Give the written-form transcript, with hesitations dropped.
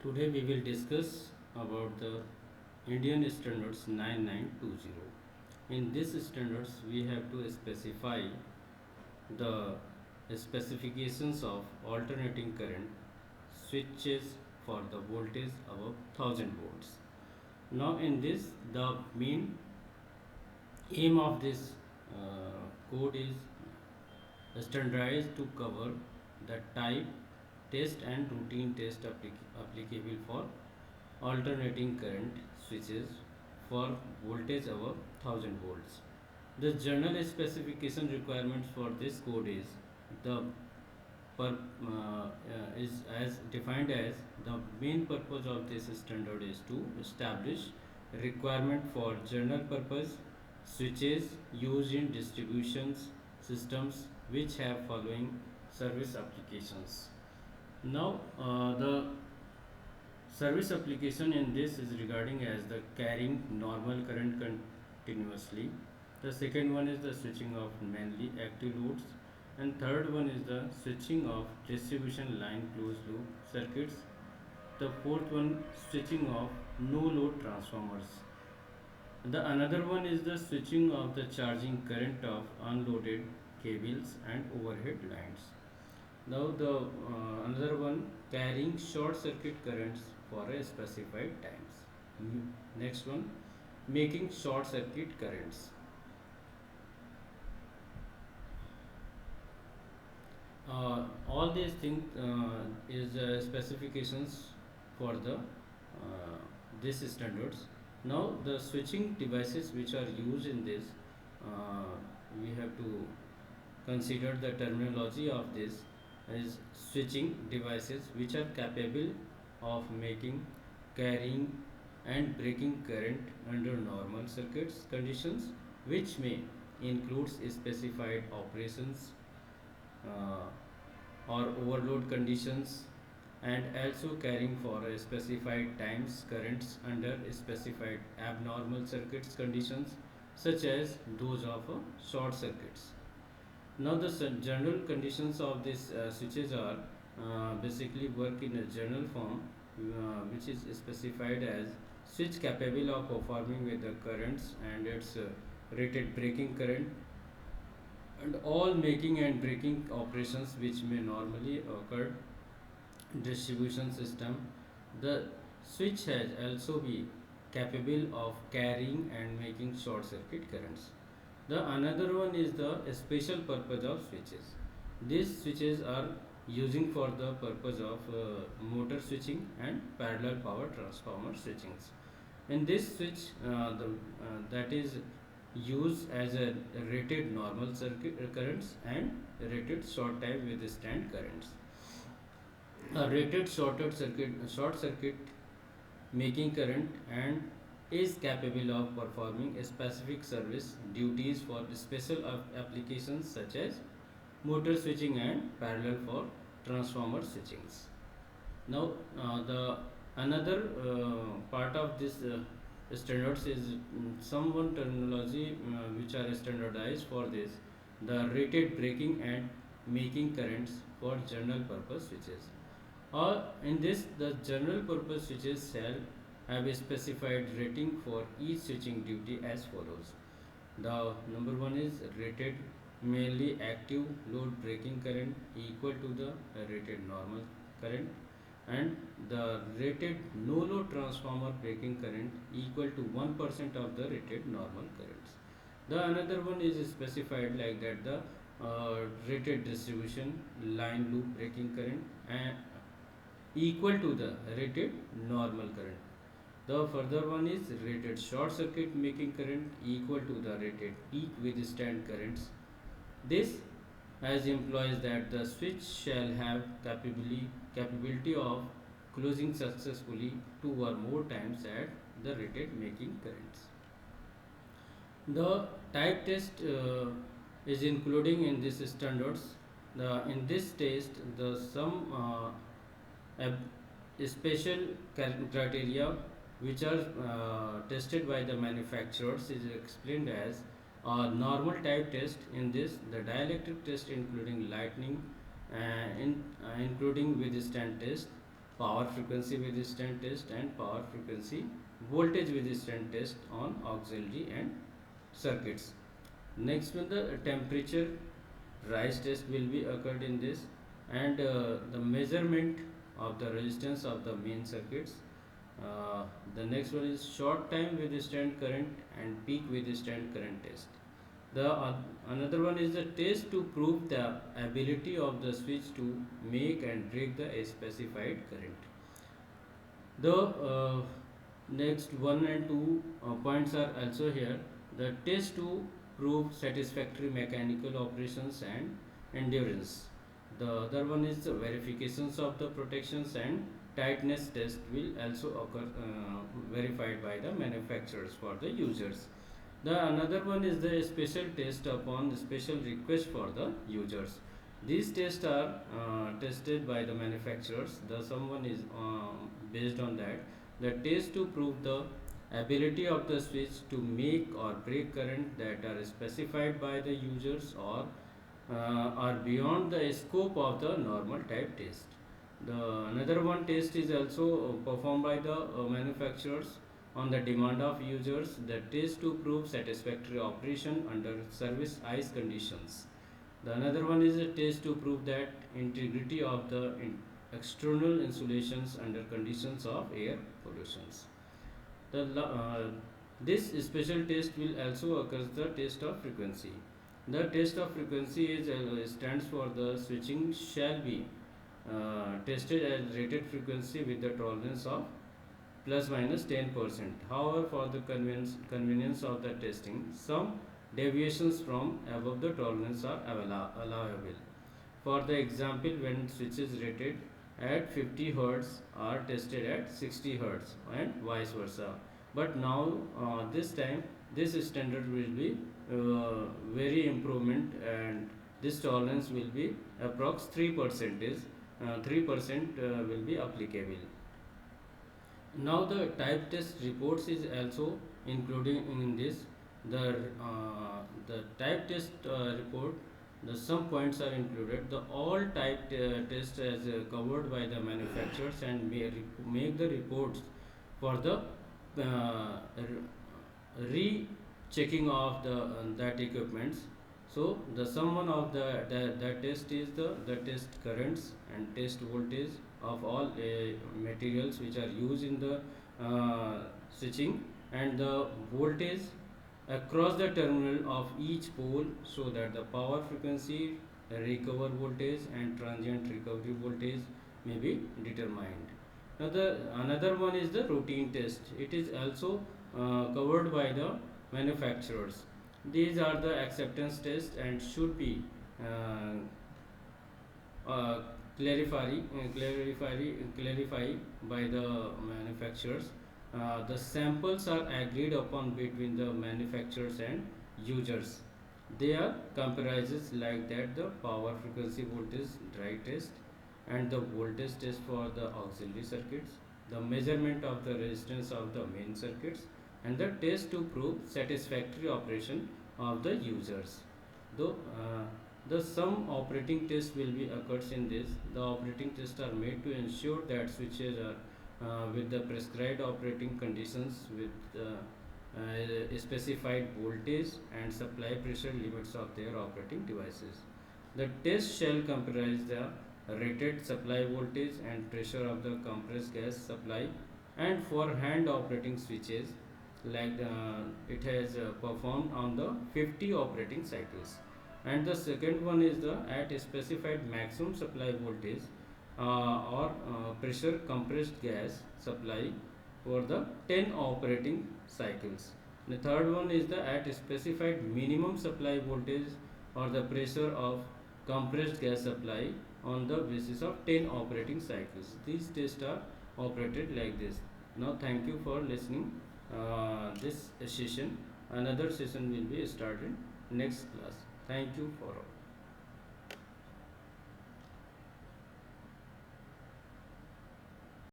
Today we will discuss about the Indian Standards 9920. In this standards we have to specify the specifications of alternating current switches for the voltage above 1000 volts. Now in this the main aim of this code is standardized to cover the type test and routine test applicable for alternating current switches for voltage above 1000 volts. The general specification requirements for this code the is as defined as the main purpose of this standard is to establish requirement for general purpose switches used in distributions systems which have following service applications. Now the service application in this is regarding as the carrying normal current continuously. The second one is the switching of mainly active loads, and third one is the switching of distribution line closed loop circuits. The fourth one switching of no load transformers. The another one is the switching of the charging current of unloaded cables and overhead lines. Now the another one carrying short circuit currents for a specified times. Next one making short circuit currents. All these things is specifications for the this standards. Now the switching devices which are used in this, we have to consider the terminology of this is switching devices which are capable of making, carrying and breaking current under normal circuits conditions, which may includes specified operations or overload conditions, and also carrying for a specified times currents under specified abnormal circuits conditions such as those of short circuits. Now the general conditions of these switches are basically work in a general form, which is specified as switch capable of performing with the currents and its rated breaking current and all making and breaking operations which may normally occur distribution system. The switch has also be capable of carrying and making short circuit currents. The another one is the special purpose of switches. These switches are using for the purpose of motor switching and parallel power transformer switchings. In this switch, that is used as a rated normal circuit currents and rated short time withstand currents. A rated short circuit making current and is capable of performing specific service duties for special applications such as motor switching and parallel for transformer switchings. Now the another part of this standards is someone terminology which are standardized for this, the rated breaking and making currents for general purpose switches. Or in this the general purpose switches shall have a specified rating for each switching duty as follows. The number one is rated mainly active load breaking current equal to the rated normal current, and the rated no load transformer breaking current equal to 1% of the rated normal currents. The another one is specified like that, the rated distribution line loop breaking current and equal to the rated normal current. The further one is rated short circuit making current equal to the rated peak withstand currents. This as implies that the switch shall have capability of closing successfully two or more times at the rated making currents. The type test is including in this standards. In this test, the some special criteria which are tested by the manufacturers is explained as a normal type test. In this, the dielectric test including lightning including withstand test, power frequency resistance test and power frequency voltage resistance test on auxiliary and circuits. Next one, the temperature rise test will be occurred in this, and the measurement of the resistance of the main circuits. The next one is short time resistant current and peak resistant current test. Another one is the test to prove the ability of the switch to make and break the specified current. The next one and two points are also here. The test to prove satisfactory mechanical operations and endurance. The other one is the verifications of the protections and tightness test will also occur verified by the manufacturers for the users. The another one is the special test upon the special request for the users. These tests are tested by the manufacturers. The someone is based on that. The test to prove the ability of the switch to make or break current that are specified by the users or are beyond the scope of the normal type test. The another one test is also performed by the manufacturers on the demand of users. The test to prove satisfactory operation under service ice conditions. The another one is a test to prove that integrity of the external insulations under conditions of air pollutions. This special test will also occur the test of frequency. The test of frequency is stands for the switching shall be tested at rated frequency with the tolerance of plus minus 10%. However, for the convenience of the testing, some deviations from above the tolerance are allowable. For the example, when switches rated at 50 Hz are tested at 60 Hz and vice versa. But now this time this standard will be very improvement, and this tolerance will be approx 3%, 3% will be applicable. Now the type test reports is also including in this. The type test report, the some points are included. The all type test as covered by the manufacturers and make the reports for the rechecking of the that equipments. So the sum one of the test is the test currents and test voltage of all materials which are used in the switching, and the voltage across the terminal of each pole, so that the power frequency, recover voltage and transient recovery voltage may be determined. Now the another one is the routine test. It is also covered by the manufacturers. These are the acceptance tests and should be uh, uh, clarify by the manufacturers. The samples are agreed upon between the manufacturers and users. They are comprises like that the power frequency voltage dry test and the voltage test for the auxiliary circuits, the measurement of the resistance of the main circuits, and the test to prove satisfactory operation of the users. Though the some operating tests will be occurs in this. The operating tests are made to ensure that switches are with the prescribed operating conditions with specified voltage and supply pressure limits of their operating devices. The test shall comprise the rated supply voltage and pressure of the compressed gas supply, and for hand operating switches like it has performed on the 50 operating cycles. And the second one is the at a specified maximum supply voltage or pressure compressed gas supply for the 10 operating cycles. The third one is the at a specified minimum supply voltage or the pressure of compressed gas supply on the basis of 10 operating cycles. These tests are operated like this. Now thank you for listening this session. Another session will be started next class. Thank you for all.